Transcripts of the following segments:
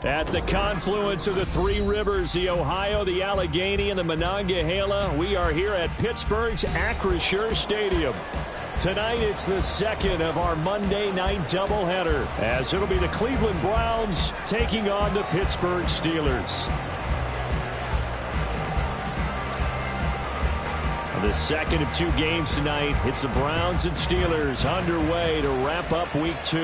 At the confluence of the three rivers, the Ohio, the Allegheny, and the Monongahela, we are here at Pittsburgh's Acrisure Stadium. Tonight, it's the second of our Monday night doubleheader, as it'll be the Cleveland Browns taking on the Pittsburgh Steelers. The second of two games tonight. It's the Browns and Steelers underway to wrap up week 2.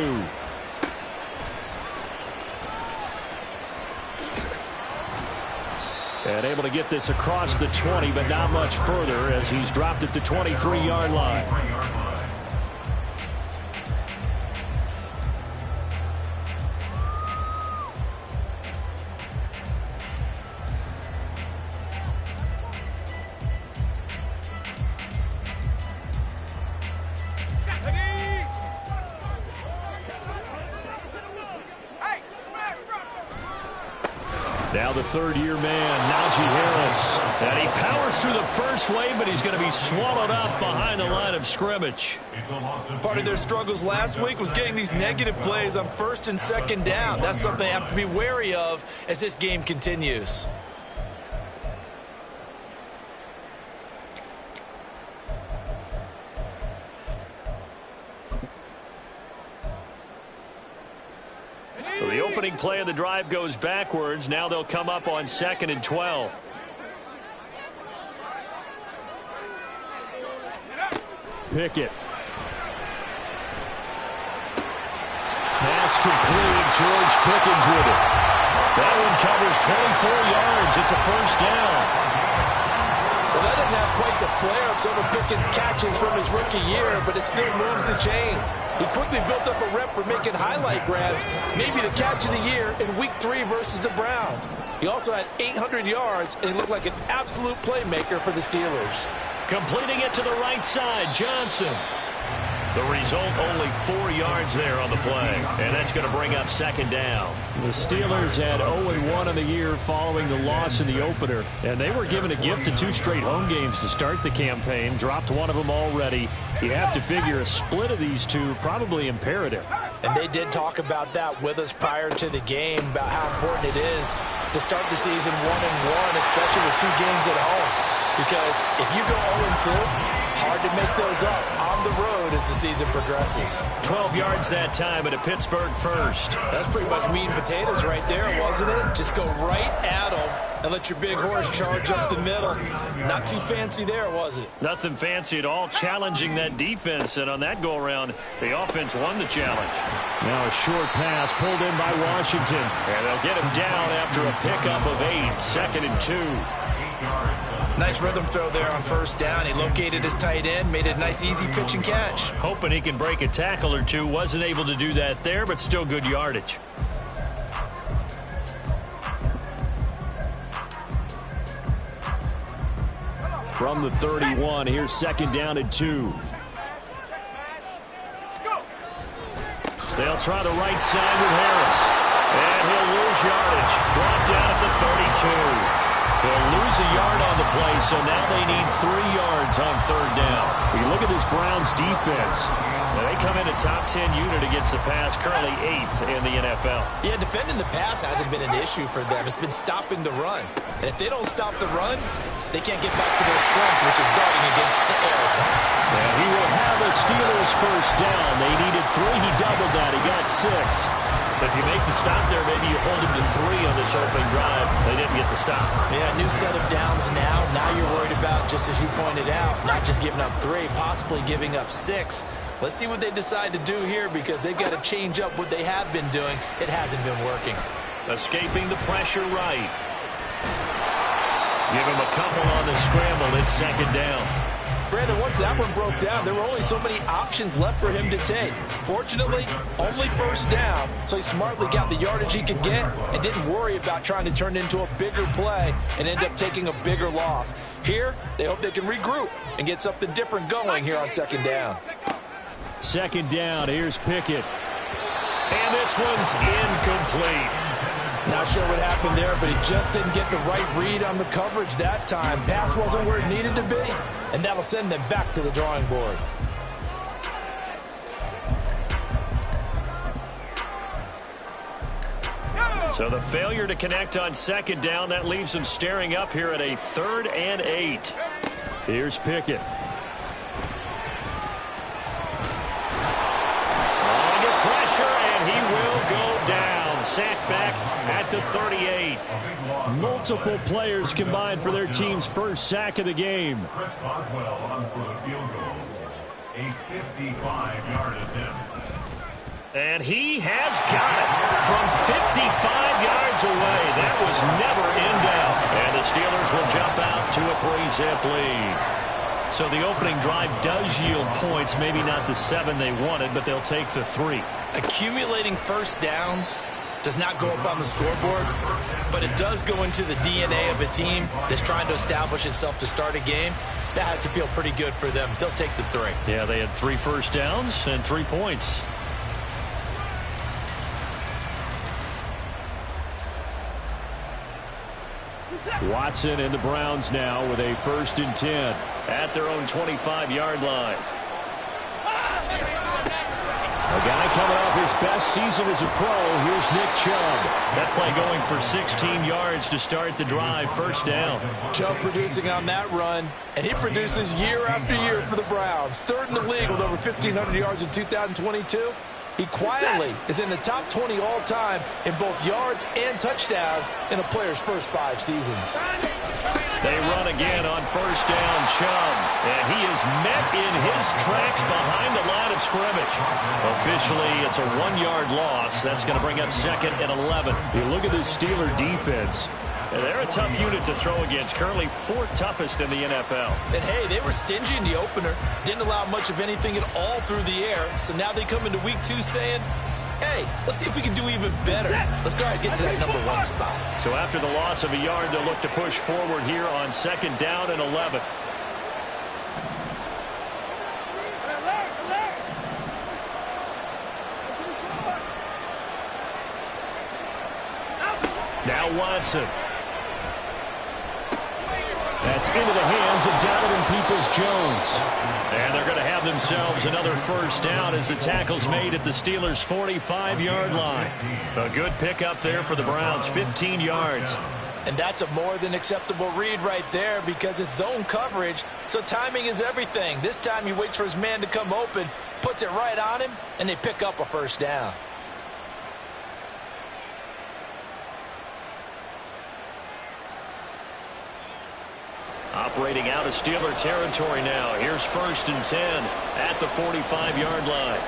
And able to get this across the 20, but not much further as he's dropped it to 23-yard line. Now the third-year man, Najee Harris. And he powers through the first wave, but he's going to be swallowed up behind the line of scrimmage. Part of their struggles last week was getting these negative plays on first and second down. That's something they have to be wary of as this game continues. So the opening play of the drive goes backwards. Now they'll come up on 2nd and 12. Pickett. Pass complete. George Pickens with it. That one covers 24 yards. It's a first down. Well, that didn't have quite the flair of some of Pickens' catches from his rookie year, but it still moves the chains. He quickly built up a rep for making highlight grabs, maybe the catch of the year in Week 3 versus the Browns. He also had 800 yards, and he looked like an absolute playmaker for the Steelers. Completing it to the right side, Johnson. The result, only 4 yards there on the play. And that's going to bring up 2nd down. The Steelers had 0-1 in the year following the loss in the opener. And they were given a gift of 2 straight home games to start the campaign. Dropped one of them already. You have to figure a split of these two probably imperative. And they did talk about that with us prior to the game, about how important it is to start the season 1-1, especially with 2 games at home. Because if you go 0-2, hard to make those up on the road as the season progresses. 12 yards that time, and a Pittsburgh first. That's pretty much meat and potatoes right there, wasn't it? Just go right at them and let your big horse charge up the middle. Not too fancy there, was it? Nothing fancy at all, challenging that defense, and on that go-around, the offense won the challenge. Now a short pass pulled in by Washington, and they'll get him down after a pickup of 8, 2nd and 2. Nice rhythm throw there on first down. He located his tight end, made a nice easy pitch and catch. Hoping he can break a tackle or two. Wasn't able to do that there, but still good yardage. From the 31, here's 2nd down and 2. They'll try the right side with Harris. And he'll lose yardage. Brought down at the 32. They'll lose a yard on the play, so now they need 3 yards on 3rd down. We look at this Browns defense. Now they come in a top 10 unit against the pass, currently 8th in the NFL. Yeah, defending the pass hasn't been an issue for them. It's been stopping the run. And if they don't stop the run, they can't get back to their strength, which is guarding against the air attack. And he will have a Steelers first down. They needed 3. He doubled that. He got 6. If you make the stop there, maybe you hold him to 3 on this opening drive. They didn't get the stop. Yeah, new set of downs now. Now you're worried about, just as you pointed out, not just giving up 3, possibly giving up 6. Let's see what they decide to do here, because they've got to change up what they have been doing. It hasn't been working. Escaping the pressure right. Give him a couple on the scramble. It's 2nd down. Brandon, once that one broke down, there were only so many options left for him to take. Fortunately, only first down, so he smartly got the yardage he could get and didn't worry about trying to turn it into a bigger play and end up taking a bigger loss. Here, they hope they can regroup and get something different going here on 2nd down. 2nd down, here's Pickett. And this one's incomplete. Not sure what happened there, but he just didn't get the right read on the coverage that time. Pass wasn't where it needed to be, and that'll send them back to the drawing board. So the failure to connect on second down, that leaves them staring up here at a 3rd and 8. Here's Pickett. Under pressure, and he will go down. Sacked back at the 38. Multiple players combined for their team's first sack of the game. Chris Boswell on for the field goal. A 55-yard attempt. And he has got it from 55 yards away. That was never in doubt. And the Steelers will jump out to a 3-zip lead. So the opening drive does yield points, maybe not the 7 they wanted, but they'll take the 3. Accumulating first downs does not go up on the scoreboard, but it does go into the DNA of a team that's trying to establish itself to start a game. That has to feel pretty good for them. They'll take the 3. Yeah, they had 3 first downs and 3 points. Watson and the Browns now with a 1st and 10 at their own 25-yard line. A guy coming off his best season as a pro. Here's Nick Chubb. That play going for 16 yards to start the drive. 1st down. Chubb producing on that run, and he produces year after year for the Browns. 3rd in the league with over 1,500 yards in 2022. He quietly is in the top 20 all-time in both yards and touchdowns in a player's first 5 seasons. They run again on 1st down, Chubb. And he is met in his tracks behind the line of scrimmage. Officially, it's a 1-yard loss. That's going to bring up 2nd and 11. You look at the Steeler defense. They're a tough unit to throw against. Currently 4th toughest in the NFL. And, hey, they were stingy in the opener. Didn't allow much of anything at all through the air. So now they come into week 2 saying, hey, let's see if we can do even better. Let's go ahead and get to that number 1 spot. So after the loss of a yard, they'll look to push forward here on 2nd down and 11. Now Watson. That's into the hands of Donovan Peoples-Jones. And they're going to have themselves another 1st down as the tackle's made at the Steelers' 45-yard line. A good pickup there for the Browns, 15 yards. And that's a more than acceptable read right there because it's zone coverage, so timing is everything. This time he waits for his man to come open, puts it right on him, and they pick up a 1st down. Operating out of Steeler territory now. Here's 1st and 10 at the 45-yard line.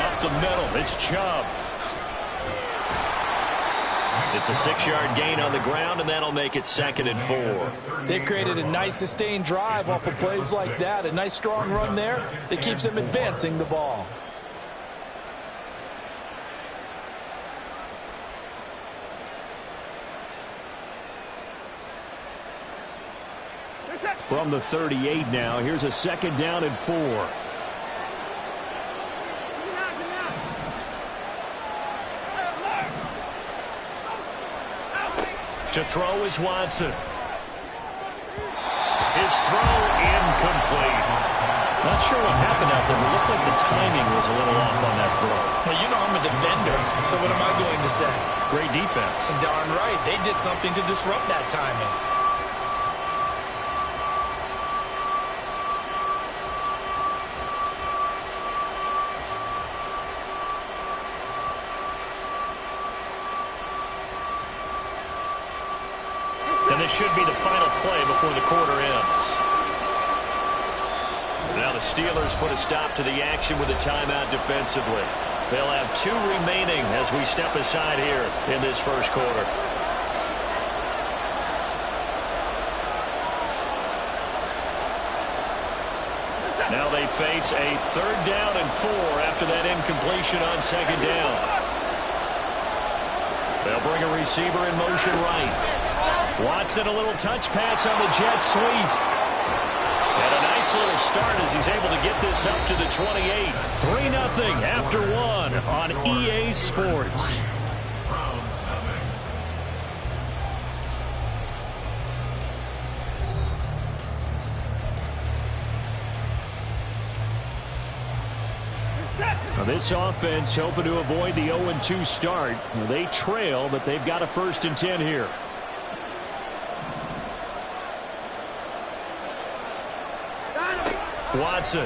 Up the middle, it's Chubb. It's a 6-yard gain on the ground, and that'll make it 2nd and 4. They've created a nice sustained drive off of plays like that. A nice strong run there that keeps them advancing the ball. From the 38 now, here's a 2nd down and 4. To throw is Watson. His throw incomplete. Not sure what happened out there, but it looked like the timing was a little off on that throw. Hey, you know I'm a defender, so what am I going to say? Great defense. Darn right. They did something to disrupt that timing. And this should be the final play before the quarter ends. Now the Steelers put a stop to the action with a timeout defensively. They'll have 2 remaining as we step aside here in this 1st quarter. Now they face a 3rd down and 4 after that incompletion on 2nd down. They'll bring a receiver in motion right. Watson, a little touch pass on the jet sweep. And a nice little start as he's able to get this up to the 28. 3-0 after 1 on EA Sports. This offense hoping to avoid the 0-2 start. They trail, but they've got a 1st and 10 here. Watson.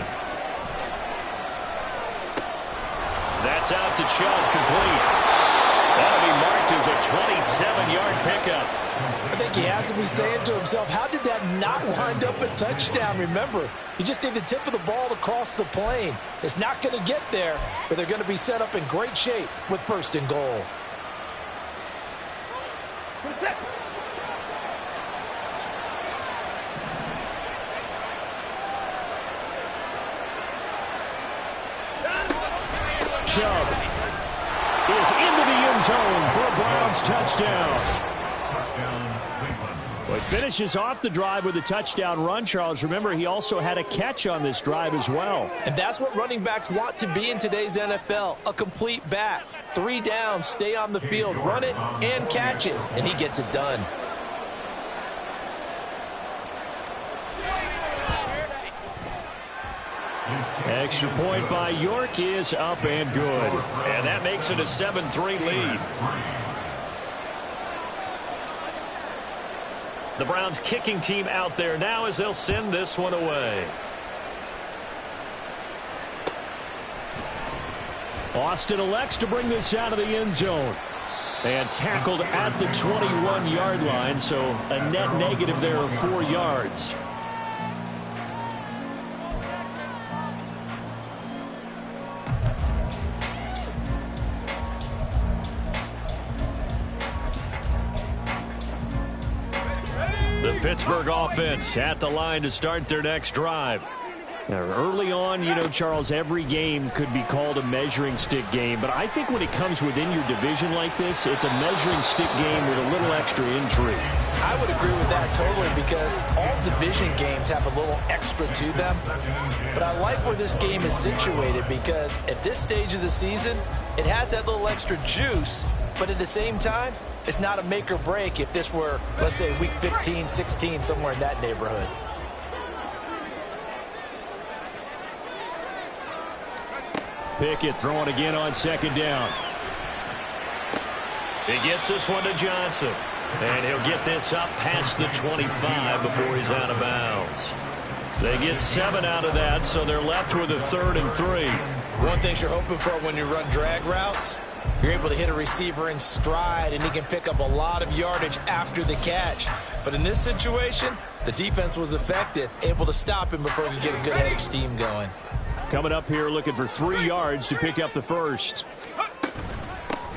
That's out to Chubb, complete. That'll be marked as a 27-yard pickup. I think he has to be saying to himself, how did that not wind up a touchdown? Remember, you just need the tip of the ball to cross the plane. It's not going to get there, but they're going to be set up in great shape with 1st and goal. Chubb is into the end zone for a Browns touchdown. Well, he finishes off the drive with a touchdown run, Charles. Remember, he also had a catch on this drive as well. And that's what running backs want to be in today's NFL, a complete back. 3 downs, stay on the field, run it and catch it, and he gets it done. Extra point by York is up and good. And that makes it a 7-3 lead. The Browns kicking team out there now as they'll send this one away. Austin elects to bring this out of the end zone. And tackled at the 21-yard line, so a net negative there of 4 yards. The Pittsburgh offense at the line to start their next drive. Now, early on, you know, Charles, every game could be called a measuring stick game. But I think when it comes within your division like this, it's a measuring stick game with a little extra intrigue. I would agree with that totally because all division games have a little extra to them. But I like where this game is situated because at this stage of the season, it has that little extra juice. But at the same time, it's not a make or break if this were, let's say, week 15, 16, somewhere in that neighborhood. Pickett throwing again on 2nd down. He gets this one to Johnson. And he'll get this up past the 25 before he's out of bounds. They get 7 out of that, so they're left with a 3rd and 3. One thing you're hoping for when you run drag routes, you're able to hit a receiver in stride, and he can pick up a lot of yardage after the catch. But in this situation, the defense was effective, able to stop him before he could get a good head of steam going. Coming up here looking for 3 yards to pick up the 1st.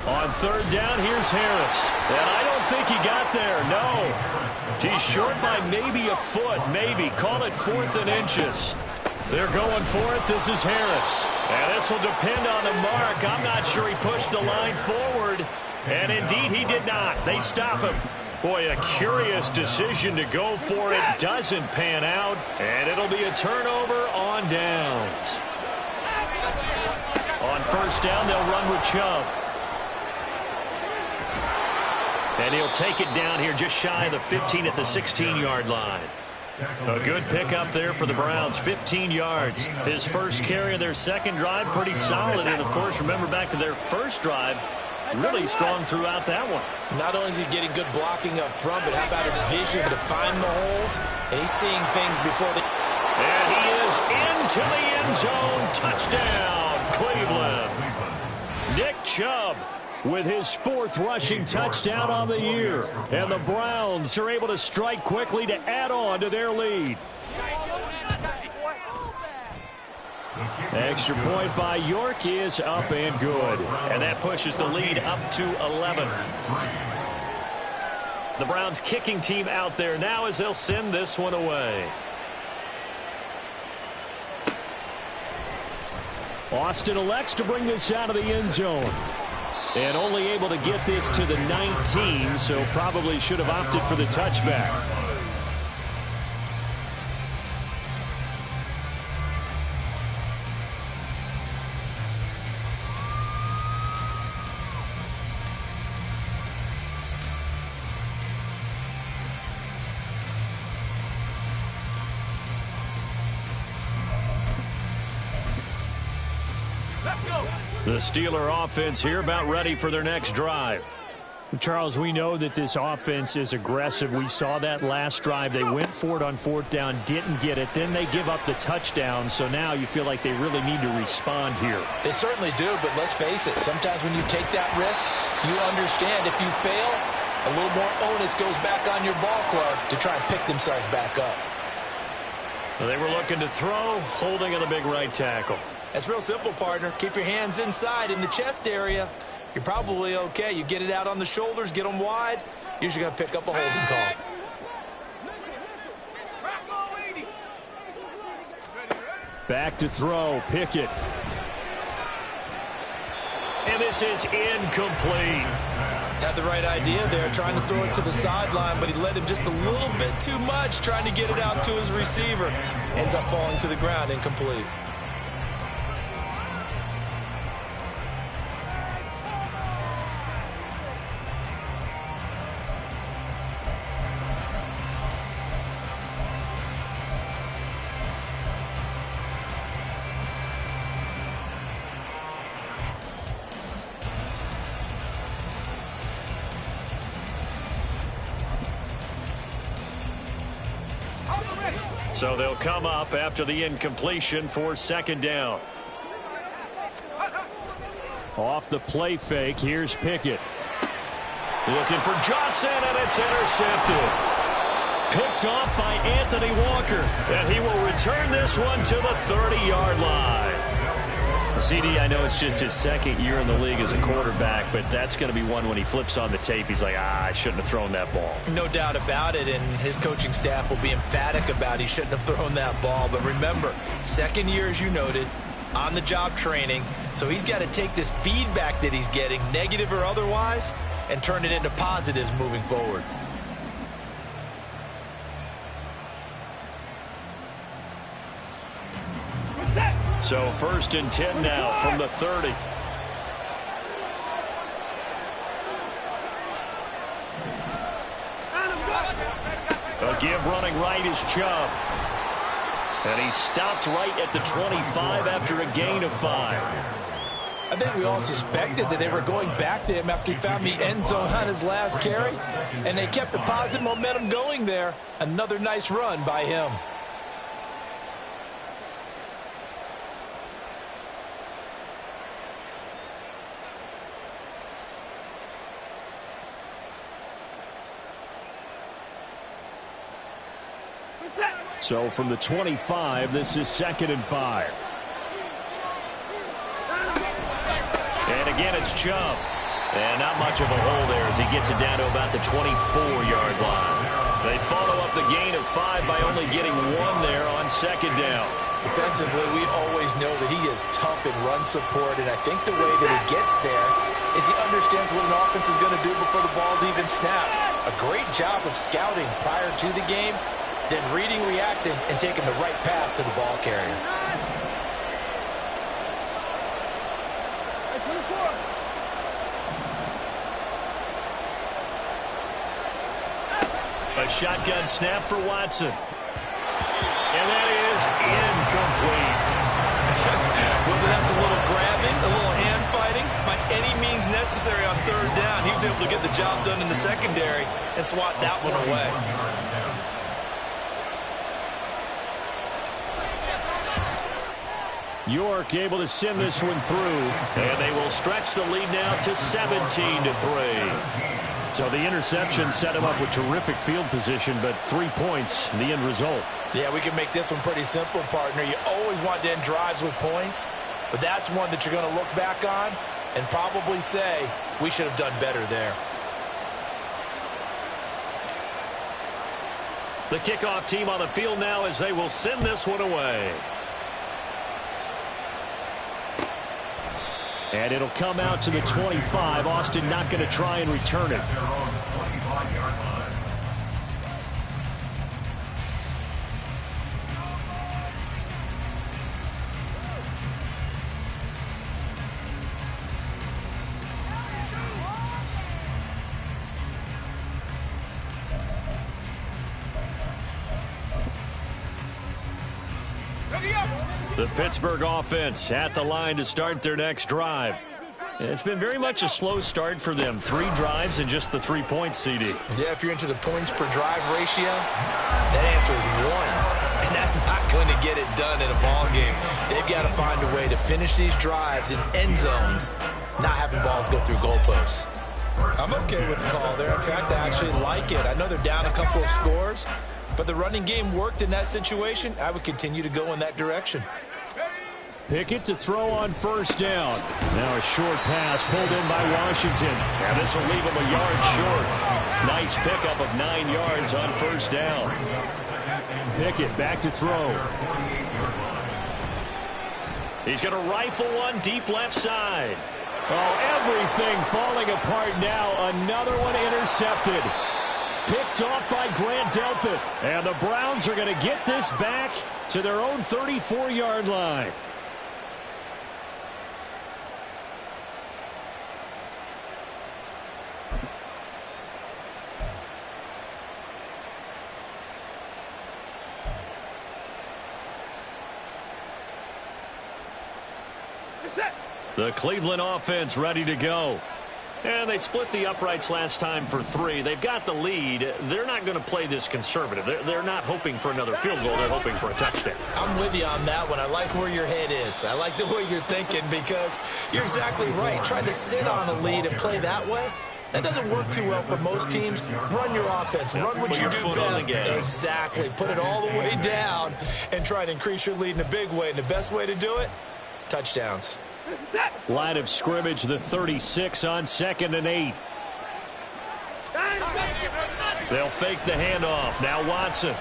On 3rd down, here's Harris. And I don't think he got there, no. He's short by maybe a foot, maybe. Call it 4th and inches. They're going for it. This is Harris. And this will depend on the mark. I'm not sure he pushed the line forward. And indeed, he did not. They stop him. Boy, a curious decision to go for it. Doesn't pan out. And it'll be a turnover on downs. On 1st down, they'll run with Chubb. And he'll take it down here just shy of the 15 at the 16-yard line. A good pickup there for the Browns, 15 yards. His first carry of their second drive, pretty solid. And, of course, remember back to their first drive, really strong throughout that one. Not only is he getting good blocking up front, but how about his vision to find the holes? And he's seeing things before they... And he is into the end zone. Touchdown, Cleveland. Nick Chubb with his 4th rushing touchdown on the year. And the Browns are able to strike quickly to add on to their lead. Extra point by York is up and good. And that pushes the lead up to 11. The Browns kicking team out there now as they'll send this one away. Austin elects to bring this out of the end zone. And only able to get this to the 19, so probably should have opted for the touchback. Let's go. The Steeler offense here about ready for their next drive. Charles, we know that this offense is aggressive. We saw that last drive. They went for it on 4th down, didn't get it. Then they give up the touchdown. So now you feel like they really need to respond here. They certainly do, but let's face it. Sometimes when you take that risk, you understand if you fail, a little more onus goes back on your ball club to try and pick themselves back up. Well, they were looking to throw, holding on the big right tackle. It's real simple, partner. Keep your hands inside in the chest area. You're probably okay. You get it out on the shoulders, get them wide. Usually going to pick up a holding call. Back to throw, Pickett. And this is incomplete. Had the right idea there, trying to throw it to the sideline, but he led him just a little bit too much, trying to get it out to his receiver. Ends up falling to the ground, incomplete. So they'll come up after the incompletion for 2nd down. Off the play fake, here's Pickett. Looking for Johnson, and it's intercepted. Picked off by Anthony Walker. And he will return this one to the 30-yard line. CD, I know it's just his 2nd year in the league as a quarterback, but that's going to be one when he flips on the tape, he's like, I shouldn't have thrown that ball. No doubt about it, and his coaching staff will be emphatic about he shouldn't have thrown that ball. But remember, 2nd year, as you noted, on-the-job training, so he's got to take this feedback that he's getting, negative or otherwise, and turn it into positives moving forward. So 1st and 10 now from the 30. A give running right is Chubb. And he stopped right at the 25 after a gain of 5. I think we all suspected that they were going back to him after he found the end zone on his last carry, and they kept the positive momentum going there. Another nice run by him. So from the 25, this is 2nd and 5. And again, it's Chubb. And not much of a hole there as he gets it down to about the 24-yard line. They follow up the gain of 5 by only getting 1 there on 2nd down. Defensively, we always know that he is tough in run support, and I think the way that he gets there is he understands what an offense is going to do before the ball's even snapped. A great job of scouting prior to the game, then reading, reacting, and taking the right path to the ball carrier. A shotgun snap for Watson. And that is incomplete. Whether that's a little grabbing, a little hand fighting, by any means necessary on 3rd down, he was able to get the job done in the secondary and swat that one away. York able to send this one through. And they will stretch the lead now to 17-3. So the interception set him up with terrific field position, but 3 points, the end result. Yeah, we can make this one pretty simple, partner. You always want to end drives with points, but that's one that you're going to look back on and probably say, we should have done better there. The kickoff team on the field now as they will send this one away. And it'll come out to the 25. Austin not going to try and return it. Ready up! The Pittsburgh offense at the line to start their next drive. It's been very much a slow start for them. 3 drives and just the 3 points, CD. Yeah, if you're into the points per drive ratio, that answer is 1. And that's not going to get it done in a ball game. They've got to find a way to finish these drives in end zones, not having balls go through goalposts. I'm okay with the call there. In fact, I actually like it. I know they're down a couple of scores, but the running game worked in that situation. I would continue to go in that direction. Pickett to throw on first down. Now a short pass pulled in by Washington. And this will leave him a yard short. Nice pickup of 9 yards on first down. Pickett back to throw. He's going to rifle one deep left side. Oh, everything falling apart now. Another one intercepted. Picked off by Grant Delpit. And the Browns are going to get this back to their own 34-yard line. The Cleveland offense ready to go. And they split the uprights last time for 3. They've got the lead. They're not going to play this conservative. They're not hoping for another field goal. They're hoping for a touchdown. I'm with you on that one. I like where your head is. I like the way you're thinking because you're exactly right. Trying to sit on a lead and play that way, that doesn't work too well for most teams. Run your offense. Run what you do best. Exactly. Put it all the way down and try to increase your lead in a big way. And the best way to do it, touchdowns. Line of scrimmage, the 36 on 2nd and 8. They'll fake the handoff. Now Watson.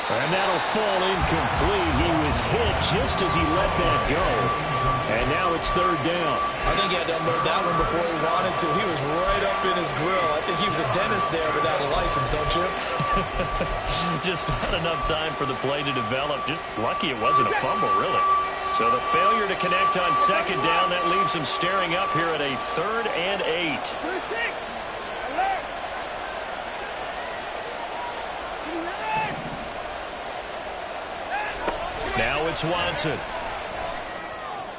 And that'll fall incomplete. He was hit just as he let that go. And now it's 3rd down. I think he had to unload that one before he wanted to. He was right up in his grill. I think he was a dentist there without a license, don't you? Just not enough time for the play to develop. Just lucky it wasn't a fumble, really. So the failure to connect on 2nd down, that leaves him staring up here at a 3rd and 8. Now it's Watson.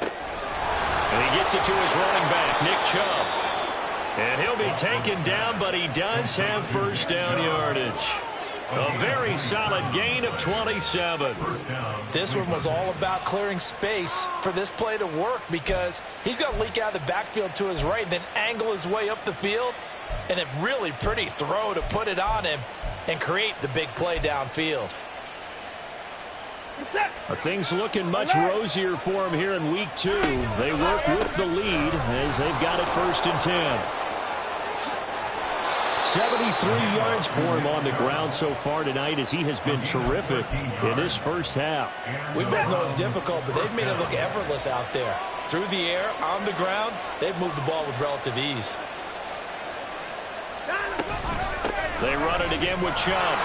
And he gets it to his running back, Nick Chubb. And he'll be taken down, but he does have first down yardage. A very solid gain of 27. This one was all about clearing space for this play to work because he's going to leak out of the backfield to his right and then angle his way up the field. And a really pretty throw to put it on him and create the big play downfield. Things looking much rosier for him here in week 2. They work with the lead as they've got it 1st and 10. 73 yards for him on the ground so far tonight as he has been terrific in this first half. We both know it's difficult, but they've made it look effortless out there. Through the air, on the ground, they've moved the ball with relative ease. They run it again with Chubb.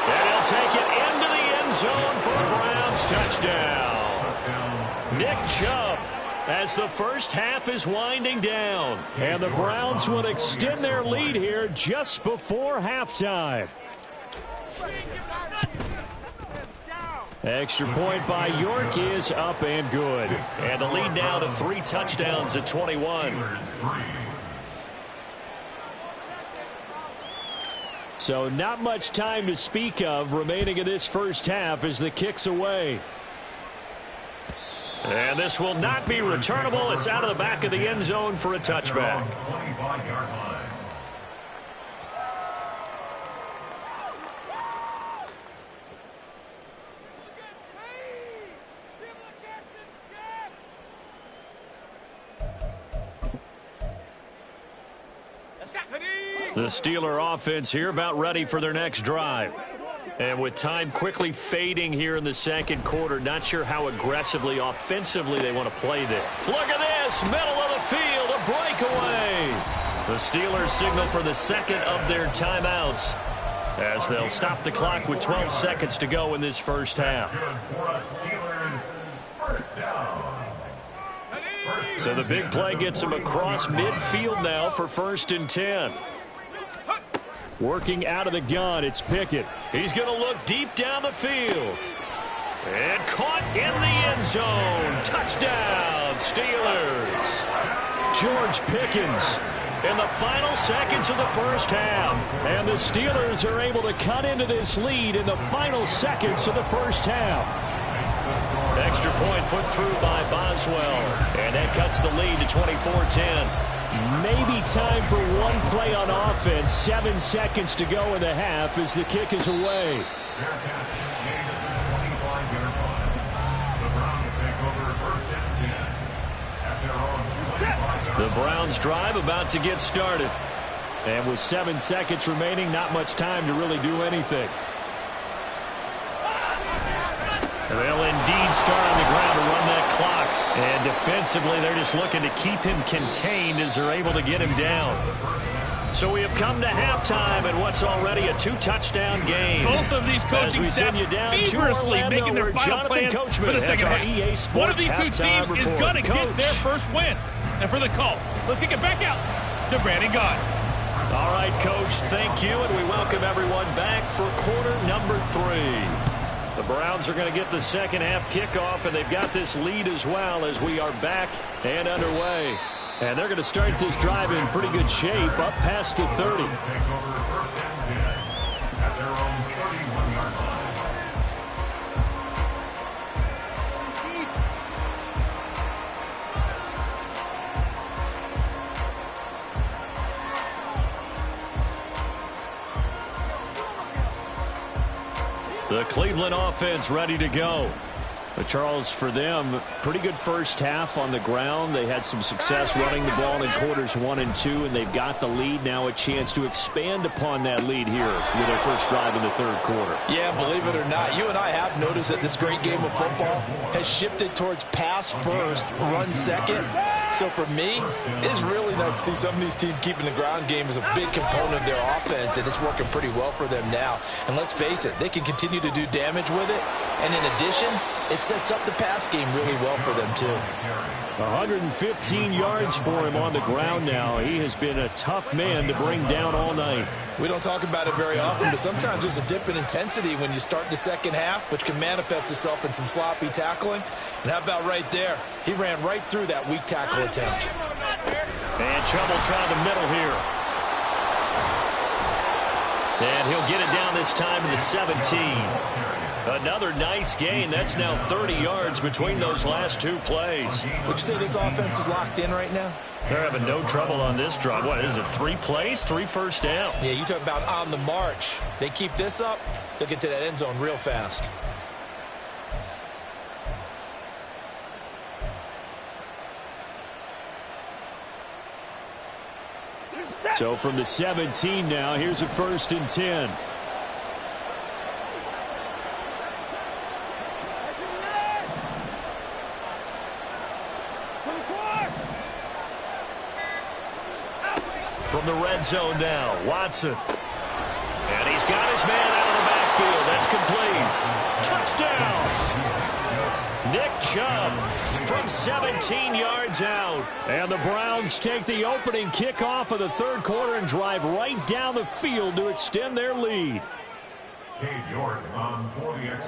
And he'll take it into the end zone for a Browns touchdown. Nick Chubb, as the first half is winding down. And the Browns will extend their lead here just before halftime. Extra point by York is up and good. And the lead now to 3 touchdowns at 21. So not much time to speak of remaining in this first half as the kick's away. And this will not be returnable. It's out of the back of the end zone for a touchback. The Steeler offense here about ready for their next drive. And with time quickly fading here in the second quarter, not sure how aggressively, offensively they want to play there. Look at this, middle of the field, a breakaway. The Steelers signal for the second of their timeouts as they'll stop the clock with 12 seconds to go in this first half. So the big play gets them across midfield now for 1st and 10. Working out of the gun, it's Pickett. He's going to look deep down the field. And caught in the end zone. Touchdown, Steelers. George Pickens in the final seconds of the first half. And the Steelers are able to cut into this lead in the final seconds of the first half. Extra point put through by Boswell. And that cuts the lead to 24-10. Maybe time for one play on offense. 7 seconds to go in the half as the kick is away. The Browns drive about to get started. And with 7 seconds remaining, not much time to really do anything. They'll indeed start on the ground to run that clock. And defensively, they're just looking to keep him contained as they're able to get him down. So we have come to halftime in what's already a 2-touchdown game. Both of these coaching staffs feverishly making their final plans for the second half. One of these two teams is going to get their first win. And for the call, let's kick it back out to Brandon Gaudin. All right, Coach, thank you, and we welcome everyone back for quarter number 3. The Browns are going to get the second half kickoff, and they've got this lead as well as we are back and underway. And they're going to start this drive in pretty good shape up past the 30. The Cleveland offense ready to go. But Charles, for them, pretty good first half on the ground. They had some success running the ball in quarters 1 and 2, and they've got the lead now, a chance to expand upon that lead here with their first drive in the third quarter. Yeah, believe it or not, you and I have noticed that this great game of football has shifted towards pass first, run second. So for me, it's really nice to see some of these teams keeping the ground game as a big component of their offense, and it's working pretty well for them now. And let's face it, they can continue to do damage with it. And in addition, it sets up the pass game really well for them, too. 115 yards for him on the ground now. He has been a tough man to bring down all night. We don't talk about it very often, but sometimes there's a dip in intensity when you start the second half, which can manifest itself in some sloppy tackling. And how about right there? He ran right through that weak tackle attempt. And trouble trying the middle here. And he'll get it down this time to the 17. Another nice gain. That's now 30 yards between those last 2 plays. Would you say this offense is locked in right now? They're having no trouble on this drive. What is it, 3 plays, 3 first downs? Yeah, you talk about on the march. They keep this up, they'll get to that end zone real fast. So from the 17 now, here's a 1st and 10. From the red zone now, Watson. And he's got his man out of the backfield. That's complete. Touchdown! Nick Chubb from 17 yards out. And the Browns take the opening kickoff of the third quarter and drive right down the field to extend their lead.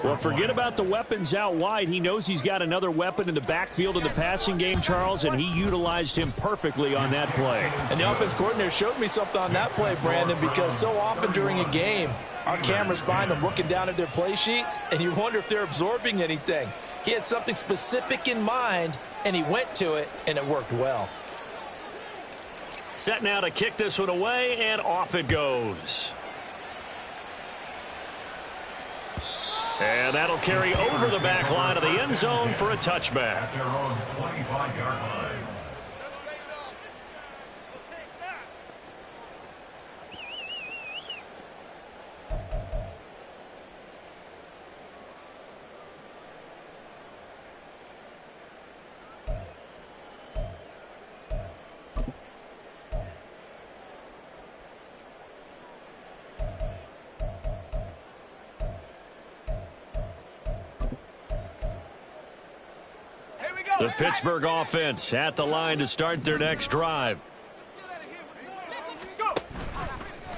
Well, forget about the weapons out wide. He knows he's got another weapon in the backfield of the passing game, Charles, and he utilized him perfectly on that play. And the offense coordinator showed me something on that play, Brandon, because so often during a game, our cameras find them looking down at their play sheets, and you wonder if they're absorbing anything. He had something specific in mind, and he went to it, and it worked well. Set now to kick this one away, and off it goes. And that'll carry over the back line of the end zone for a touchback. At their own 25-yard line. The Pittsburgh offense at the line to start their next drive.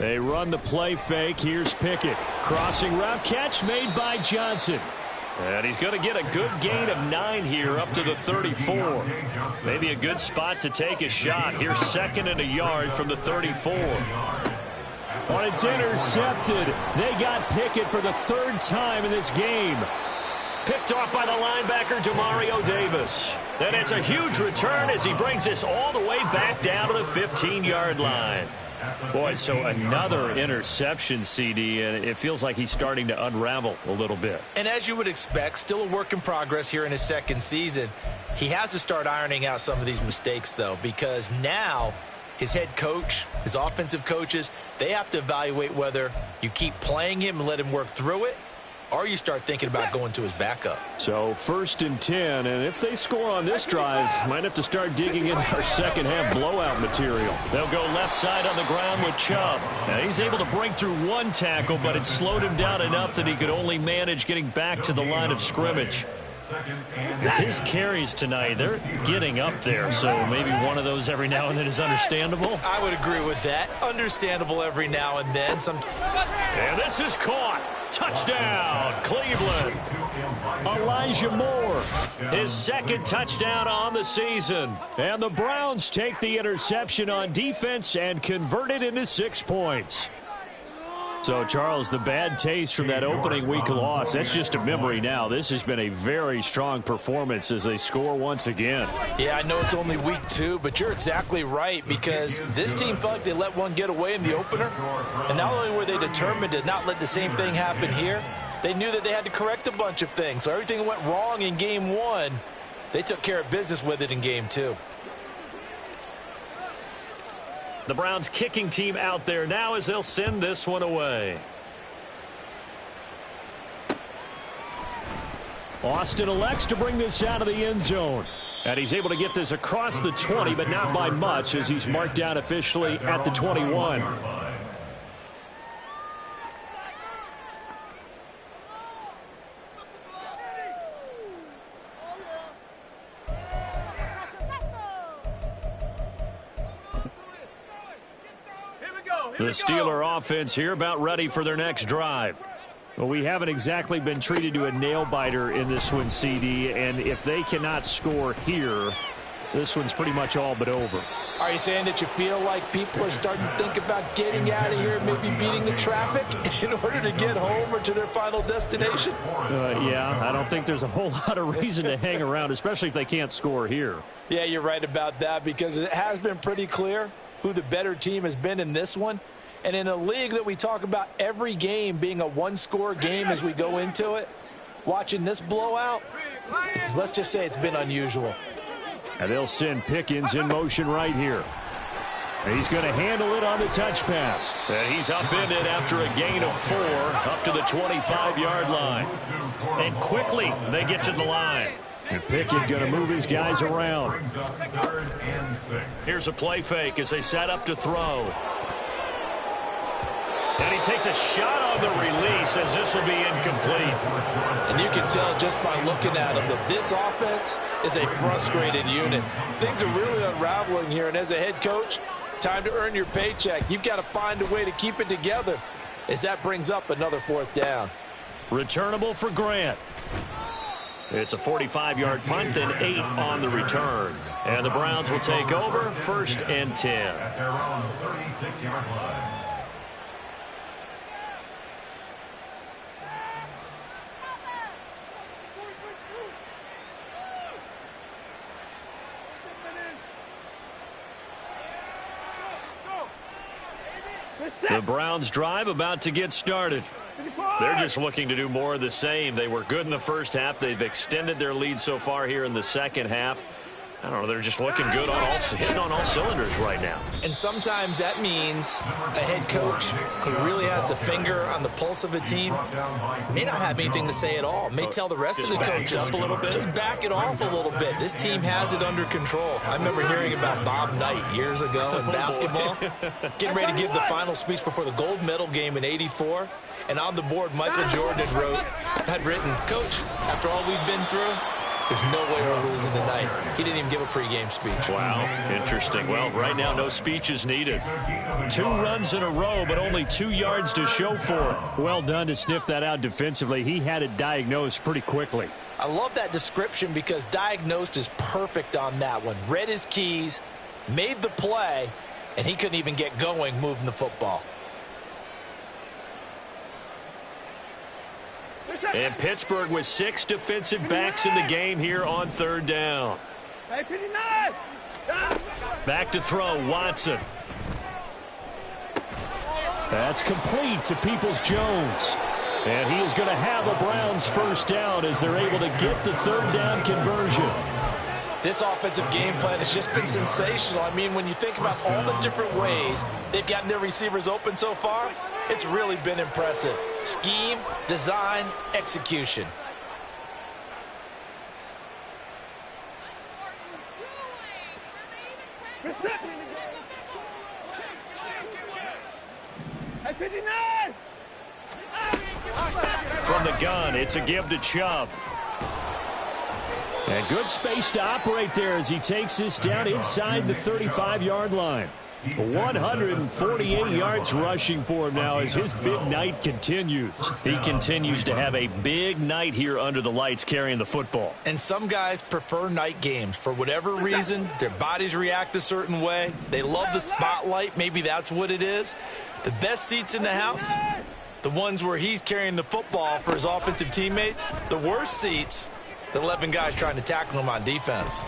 They run the play fake. Here's Pickett. Crossing route catch made by Johnson. And he's going to get a good gain of 9 here up to the 34. Maybe a good spot to take a shot. Here's 2nd and a yard from the 34. When it's intercepted, they got Pickett for the 3rd time in this game. Picked off by the linebacker, Demario Davis. And it's a huge return as he brings this all the way back down to the 15-yard line. Boy, so another interception, CD, and it feels like he's starting to unravel a little bit. And as you would expect, still a work in progress here in his 2nd season. He has to start ironing out some of these mistakes, though, because now his head coach, his offensive coaches, they have to evaluate whether you keep playing him and let him work through it, or you start thinking about going to his backup. So 1st and 10, and if they score on this drive, might have to start digging into our second-half blowout material. They'll go left side on the ground with Chubb. Now, he's able to break through 1 tackle, but it slowed him down enough that he could only manage getting back to the line of scrimmage. His carries tonight, they're getting up there, so maybe one of those every now and then is understandable. I would agree with that. Understandable every now and then. And this is caught. Touchdown, Cleveland. Elijah Moore, his 2nd touchdown on the season. And the Browns take the interception on defense and convert it into 6 points. So, Charles, the bad taste from that opening week loss, that's just a memory now. This has been a very strong performance as they score once again. Yeah, I know it's only week 2, but you're exactly right, because this team felt like they let one get away in the opener. And not only were they determined to not let the same thing happen here, they knew that they had to correct a bunch of things. So everything that went wrong in game 1, they took care of business with it in game 2. The Browns kicking team out there now as they'll send this one away. Austin elects to bring this out of the end zone. And he's able to get this across the 20, but not by much, as he's marked down officially at the 21. The Steeler offense here about ready for their next drive. Well, we haven't exactly been treated to a nail-biter in this one, CD, and if they cannot score here, this one's pretty much all but over. Are you saying that you feel like people are starting to think about getting out of here and maybe beating the traffic in order to get home or to their final destination? Yeah, I don't think there's a whole lot of reason to hang around, especially if they can't score here. Yeah, you're right about that, because it has been pretty clear who the better team has been in this one. And in a league that we talk about every game being a one-score game as we go into it, watching this blowout, let's just say it's been unusual. And they'll send Pickens in motion right here. He's going to handle it on the touch pass. And he's up in it after a gain of 4 up to the 25-yard line. And quickly they get to the line. And Pickett going to move his guys around. Here's a play fake as they set up to throw. And he takes a shot on the release as this will be incomplete. And you can tell just by looking at him that this offense is a frustrated unit. Things are really unraveling here, and as a head coach, time to earn your paycheck. You've got to find a way to keep it together as that brings up another 4th down. Returnable for Grant. It's a 45-yard punt, then 8 on the return. And the Browns will take over 1st and 10. At their own 36-yard line. The Browns drive about to get started. They're just looking to do more of the same. They were good in the first half. They've extended their lead so far here in the second half. I don't know, they're just looking good hitting on all cylinders right now. And sometimes that means a head coach who really has a finger on the pulse of a team may not have anything to say at all. May tell the rest of the coaches, up a little bit. Just back it off a little bit. This team has it under control. I remember hearing about Bob Knight years ago in basketball, getting ready to give the final speech before the gold medal game in '84. And on the board, Michael Jordan had written, "Coach, after all we've been through, There's no way we're losing tonight. He didn't even give a pregame speech. Wow, interesting. Well, right now, no speech is needed. 2 runs in a row, but only 2 yards to show for it. Well done to sniff that out defensively. He had it diagnosed pretty quickly. I love that description because diagnosed is perfect on that one. Read his keys, made the play, and he couldn't even get going moving the football. And Pittsburgh with 6 defensive backs in the game here on 3rd down. Back to throw, Watson. That's complete to Peoples-Jones. And he is going to have a Browns 1st down as they're able to get the 3rd down conversion. This offensive game plan has just been sensational. I mean, when you think about all the different ways they've gotten their receivers open so far, it's really been impressive. Scheme, design, execution. From the gun, it's a give to Chubb. And good space to operate there as he takes this down inside the 35-yard line. 148 yards rushing for him now as his big night continues. He continues to have a big night here under the lights carrying the football. And some guys prefer night games. For whatever reason, their bodies react a certain way. They love the spotlight. Maybe that's what it is. The best seats in the house, the ones where he's carrying the football for his offensive teammates. The worst seats, the 11 guys trying to tackle him on defense.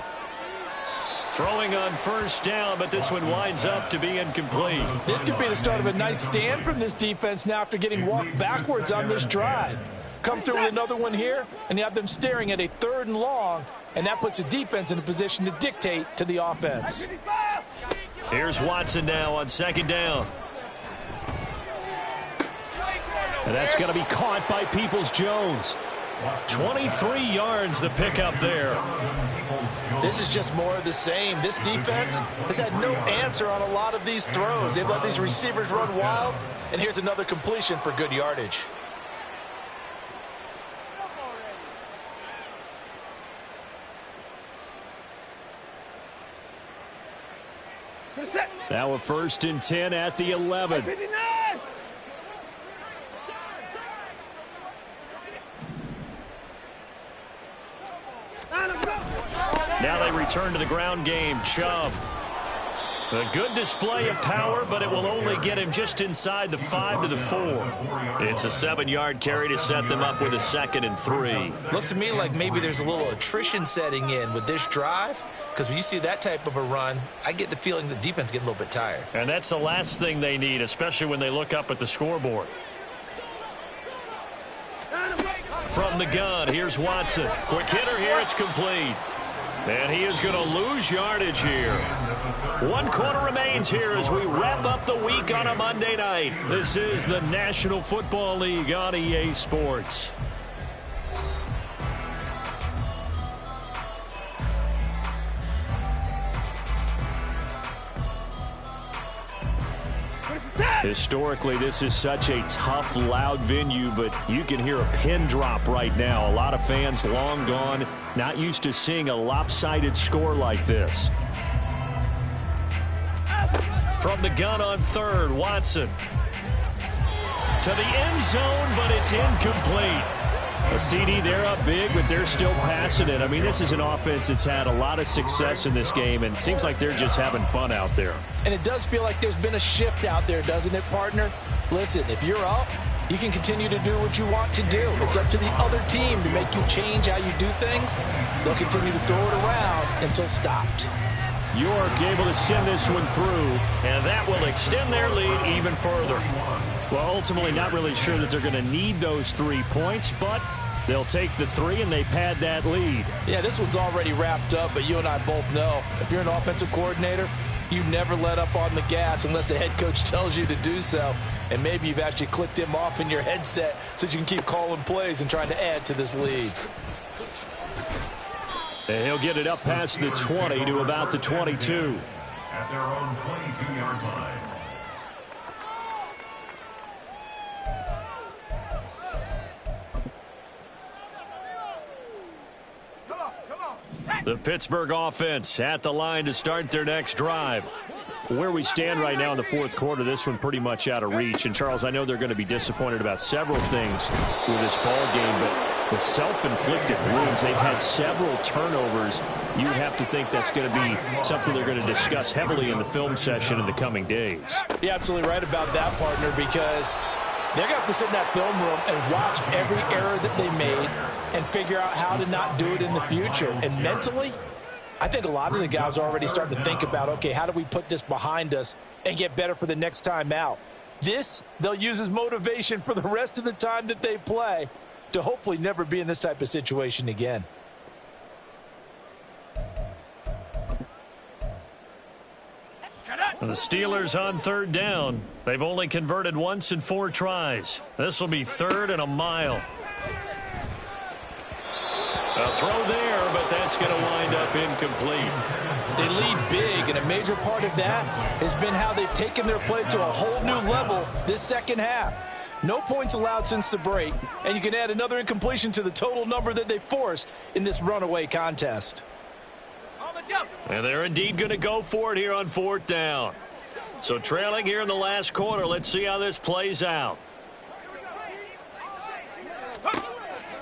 Throwing on 1st down, but this one winds up to be incomplete. This could be the start of a nice stand from this defense now after getting walked backwards on this drive. Come through with another one here, and you have them staring at a 3rd and long, and that puts the defense in a position to dictate to the offense. Here's Watson now on 2nd down. And that's going to be caught by Peoples-Jones. 23 yards the pickup there. This is just more of the same. This defense has had no answer on a lot of these throws. They've let these receivers run wild, and here's another completion for good yardage. Now a 1st and 10 at the 11. Now they return to the ground game. Chubb. A good display of power, but it will only get him just inside the 5 to the 4. It's a 7-yard carry to set them up with a 2nd and 3. Looks to me like maybe there's a little attrition setting in with this drive, because when you see that type of a run, I get the feeling the defense getting a little bit tired. And that's the last thing they need, especially when they look up at the scoreboard. From the gun, here's Watson. Quick hitter here, it's complete. And he is going to lose yardage here. 1 quarter remains here as we wrap up the week on a Monday night. This is the National Football League on EA Sports. Historically, this is such a tough, loud venue, but you can hear a pin drop right now. A lot of fans long gone, not used to seeing a lopsided score like this. From the gun on 3rd, Watson. To the end zone, but it's incomplete. A CD, they're up big, but they're still passing it. I mean, this is an offense that's had a lot of success in this game, and it seems like they're just having fun out there. And it does feel like there's been a shift out there, doesn't it, partner? Listen, if you're up, you can continue to do what you want to do. It's up to the other team to make you change how you do things. They'll continue to throw it around until stopped. York able to send this one through, and that will extend their lead even further. Well, ultimately not really sure that they're going to need those 3 points, but they'll take the 3 and they pad that lead. Yeah, this one's already wrapped up, but you and I both know if you're an offensive coordinator, you never let up on the gas unless the head coach tells you to do so. And maybe you've actually clicked him off in your headset so you can keep calling plays and trying to add to this lead. And he'll get it up past the 20 to about the 22. At their own 22-yard line. The Pittsburgh offense at the line to start their next drive. Where we stand right now in the fourth quarter, this one pretty much out of reach. And, Charles, I know they're going to be disappointed about several things with this ball game, but the self-inflicted wounds, they've had several turnovers. You have to think that's going to be something they're going to discuss heavily in the film session in the coming days. You're absolutely right about that, partner, because they're going to have to sit in that film room and watch every error that they made and figure out how to not do it in the future. And mentally, I think a lot of the guys are already starting to think about, okay, how do we put this behind us and get better for the next time out? This, they'll use as motivation for the rest of the time that they play to hopefully never be in this type of situation again. The Steelers on third down. They've only converted once in 4 tries. This will be 3rd and a mile. A throw there, but that's going to wind up incomplete. They lead big, and a major part of that has been how they've taken their play to a whole new level this second half. No points allowed since the break, and you can add another incompletion to the total number that they forced in this runaway contest. And they're indeed going to go for it here on 4th down. So trailing here in the last quarter, let's see how this plays out.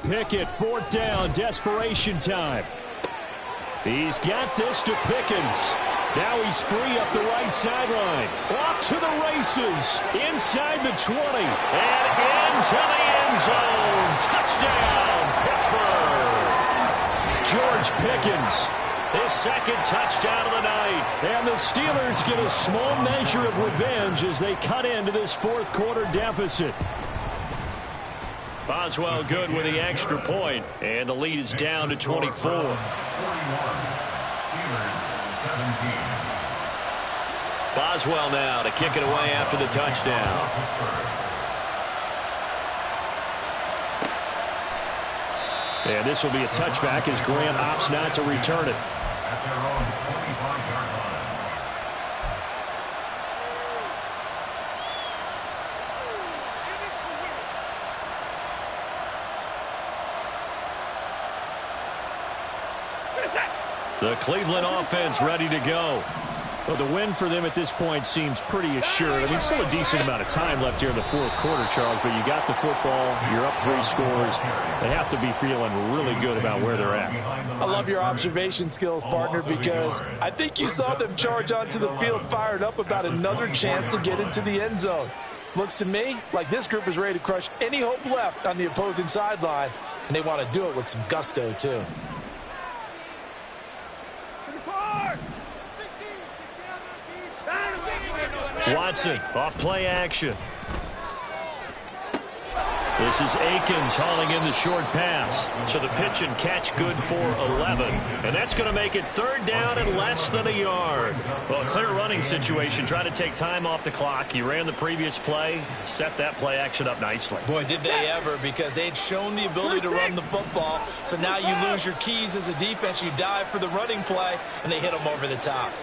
Pickett, 4th down, desperation time. He's got this to Pickens. Now he's free up the right sideline. Off to the races. Inside the 20. And into the end zone. Touchdown, Pittsburgh. George Pickens. His 2nd touchdown of the night. And the Steelers get a small measure of revenge as they cut into this 4th quarter deficit. Boswell good with the extra point, and the lead is down to 24. 41. Steelers 17. Boswell now to kick it away after the touchdown. And this will be a touchback as Grant opts not to return it. At their own 25-yard line. The Cleveland offense ready to go. Well, the win for them at this point seems pretty assured. I mean, still a decent amount of time left here in the 4th quarter, Charles, but you got the football, you're up 3 scores. They have to be feeling really good about where they're at. I love your observation skills, partner, because I think you saw them charge onto the field fired up about another chance to get into the end zone. Looks to me like this group is ready to crush any hope left on the opposing sideline, and they want to do it with some gusto, too. Watson off play action. This is Akins hauling in the short pass. So the pitch and catch good for 11. And that's going to make it 3rd down and less than a yard. Well, a clear running situation. Trying to take time off the clock. He ran the previous play. Set that play action up nicely. Boy, did they ever, because they'd shown the ability to run the football. So now you lose your keys as a defense. You dive for the running play, and they hit them over the top.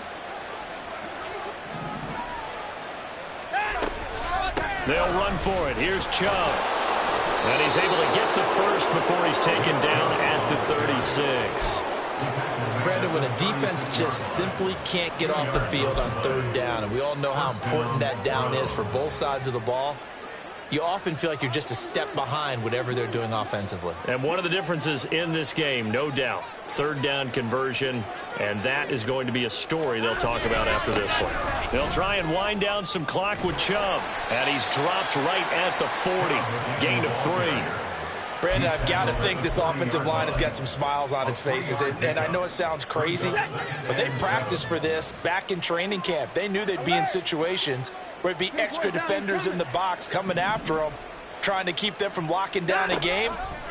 They'll run for it. Here's Chubb. And he's able to get the first before he's taken down at the 36. Brandon, when a defense just simply can't get off the field on 3rd down, and we all know how important that down is for both sides of the ball, you often feel like you're just a step behind whatever they're doing offensively. And one of the differences in this game, no doubt, 3rd down conversion, and that is going to be a story they'll talk about after this one. They'll try and wind down some clock with Chubb, and he's dropped right at the 40, gain of 3. Brandon, I've got to think this offensive line has got some smiles on its faces, and I know it sounds crazy, but they practiced for this back in training camp. They knew they'd be in situations where it'd be extra defenders in the box coming after them, trying to keep them from locking down a game.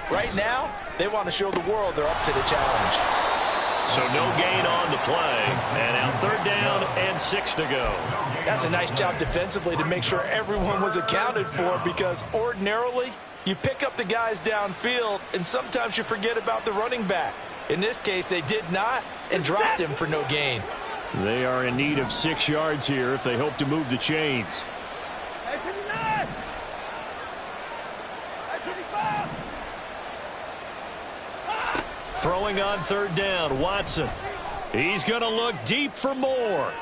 Right now, they want to show the world they're up to the challenge. So no gain on the play, and now 3rd down and 6 to go. That's a nice job defensively to make sure everyone was accounted for, because ordinarily you pick up the guys downfield and sometimes you forget about the running back. In this case, they did not and dropped him for no gain. They are in need of 6 yards here if they hope to move the chains. Throwing on third down, Watson. He's going to look deep for more.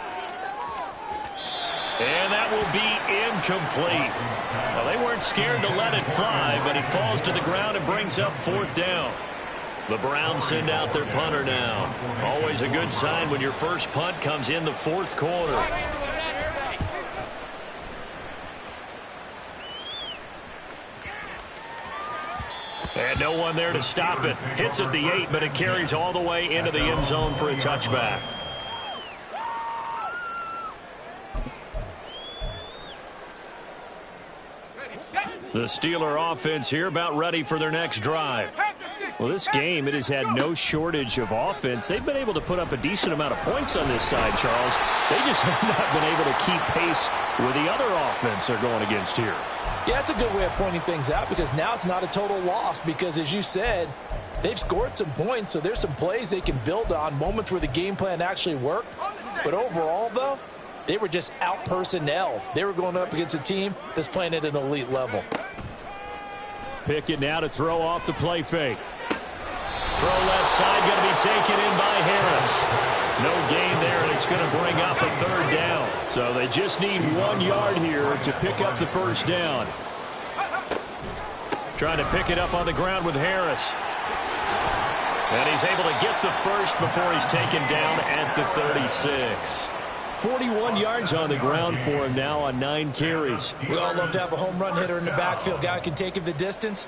And that will be incomplete. Well, they weren't scared to let it fly, but he falls to the ground and brings up fourth down. The Browns send out their punter now. Always a good sign when your first punt comes in the fourth quarter. And no one there to stop it. Hits at the 8, but it carries all the way into the end zone for a touchback. The Steeler offense here about ready for their next drive. Well, this game, it has had no shortage of offense. They've been able to put up a decent amount of points on this side, Charles. They just have not been able to keep pace with the other offense they're going against here. Yeah, that's a good way of pointing things out because now it's not a total loss because, as you said, they've scored some points, so there's some plays they can build on, moments where the game plan actually worked. But overall, though, they were just out personnel. They were going up against a team that's playing at an elite level. Pickett now to throw off the play fake. Throw left side, going to be taken in by Harris. No gain there, and it's going to bring up a third down. So they just need 1 yard here to pick up the first down. Trying to pick it up on the ground with Harris. And he's able to get the first before he's taken down at the 36. 41 yards on the ground for him now on 9 carries. We all love to have a home run hitter in the backfield. Guy can take it the distance.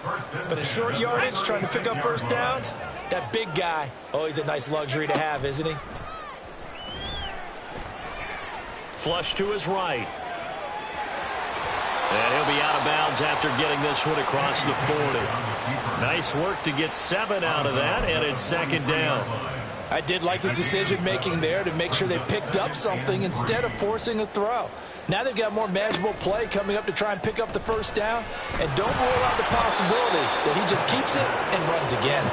But in short yardage, trying to pick up first downs, that big guy, always a nice luxury to have, isn't he? Flush to his right. And he'll be out of bounds after getting this one across the 40. Nice work to get 7 out of that, and it's second down. I did like his decision-making there to make sure they picked up something instead of forcing a throw. Now they've got more manageable play coming up to try and pick up the first down. And don't rule out the possibility that he just keeps it and runs again.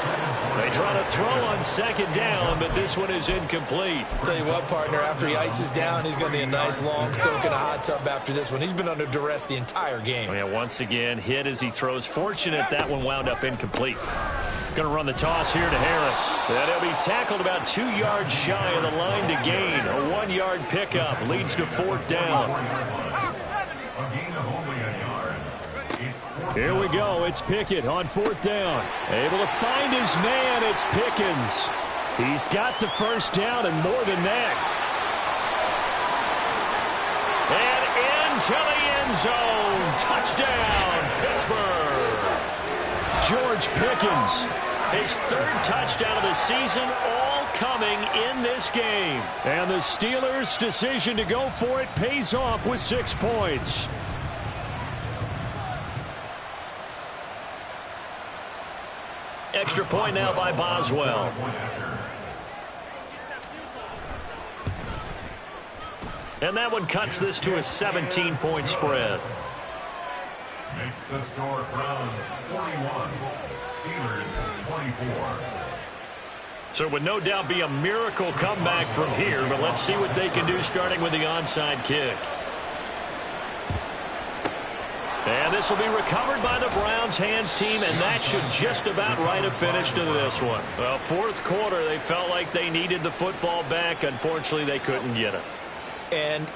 They try to throw on second down, but this one is incomplete. Tell you what, partner, after he ices down, he's going to be a nice long soak in a hot tub after this one. He's been under duress the entire game. Yeah, once again, hit as he throws. Fortunate that one wound up incomplete. Going to run the toss here to Harris. And he'll be tackled about 2 yards shy of the line to gain. A 1 yard pickup leads to fourth down. Here we go. It's Pickett on fourth down. Able to find his man. It's Pickens. He's got the first down and more than that. And into the end zone. Touchdown, Pittsburgh. George Pickens. His third touchdown of the season, all coming in this game. And the Steelers' decision to go for it pays off with 6 points. Extra point now by Boswell. And that one cuts this to a 17-point spread. Makes the score Browns 41, Steelers 24. So it would no doubt be a miracle comeback from here, but let's see what they can do starting with the onside kick. And this will be recovered by the Browns hands team, and that should just about write a finish to this one. Well, fourth quarter, they felt like they needed the football back. Unfortunately, they couldn't get it. And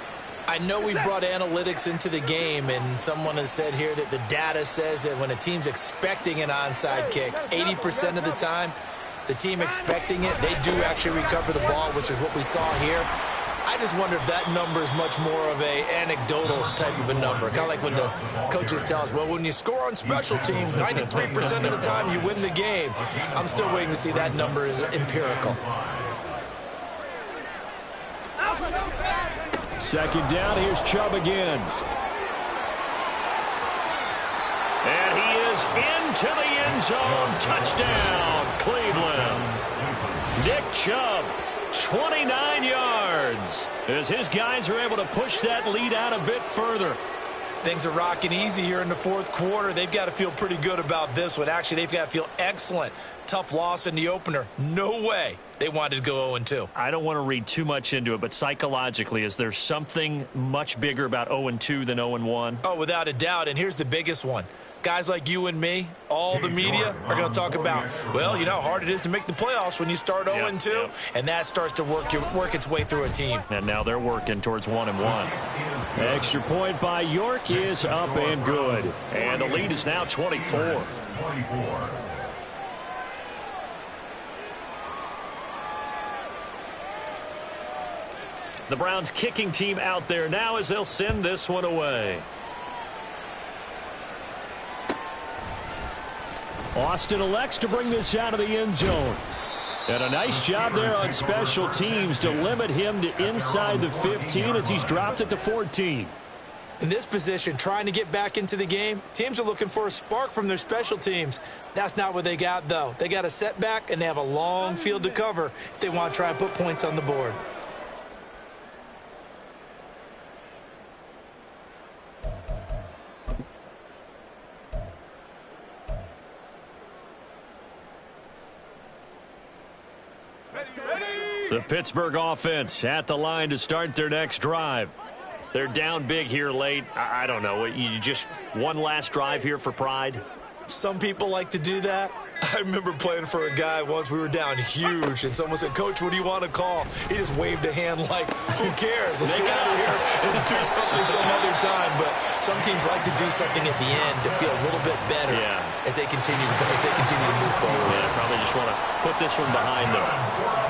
I know we brought analytics into the game, and someone has said here that the data says that when a team's expecting an onside kick, 80% of the time, the team expecting it, they do actually recover the ball, which is what we saw here. I just wonder if that number is much more of a anecdotal type of a number. Kind of like when the coaches tell us, well, when you score on special teams, 93% of the time you win the game. I'm still waiting to see that number is empirical. Second down, here's Chubb again. And he is into the end zone. Touchdown, Cleveland. Nick Chubb, 29 yards, as his guys are able to push that lead out a bit further. Things are rocking easy here in the fourth quarter. They've got to feel pretty good about this one. Actually, they've got to feel excellent. Tough loss in the opener. No way they wanted to go 0-2. I don't want to read too much into it, but psychologically, is there something much bigger about 0-2 than 0-1? Oh, without a doubt, and here's the biggest one. guys like you and me, all the media are going to talk about, well, you know how hard it is to make the playoffs when you start 0-2, and that starts to work its way through a team. And now they're working towards 1-1. Extra point by York is up and good. And the lead is now 24. The Browns kicking team out there now as they'll send this one away. Austin elects to bring this out of the end zone. And a nice job there on special teams to limit him to inside the 15 as he's dropped at the 14. In this position, trying to get back into the game, teams are looking for a spark from their special teams. That's not what they got, though. They got a setback, and they have a long field to cover if they want to try and put points on the board. The Pittsburgh offense at the line to start their next drive. They're down big here late. I don't know. You just one last drive here for pride? Some people like to do that. I remember playing for a guy once. We were down huge, and someone said, "Coach, what do you want to call?" He just waved a hand like, who cares? Let's get out of here and do something some other time. But some teams like to do something at the end to feel a little bit better as they continue to move forward. Yeah, probably just want to put this one behind them.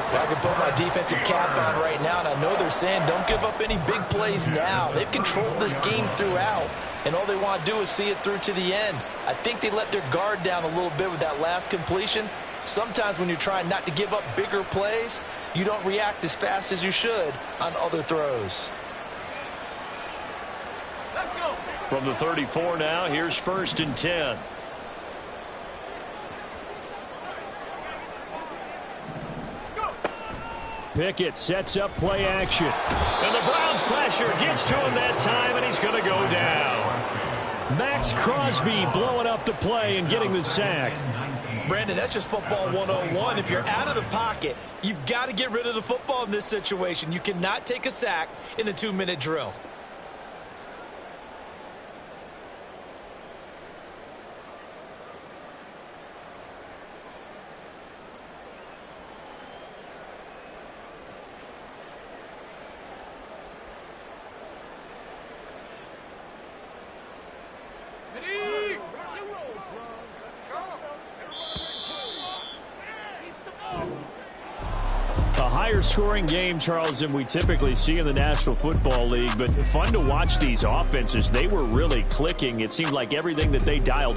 I can put my defensive cap on right now, and I know they're saying don't give up any big plays now. They've controlled this game throughout, and all they want to do is see it through to the end. I think they let their guard down a little bit with that last completion. Sometimes when you're trying not to give up bigger plays, you don't react as fast as you should on other throws. Let's go. From the 34 now, here's 1st and 10. Pickett sets up play action. And the Browns pressure gets to him that time, and he's going to go down. Max Crosby blowing up the play and getting the sack. Brandon, that's just football 101. If you're out of the pocket, you've got to get rid of the football in this situation. You cannot take a sack in a 2-minute drill. A higher scoring game, Charles, than we typically see in the National Football League, but fun to watch these offenses. They were really clicking. It seemed like everything that they dialed up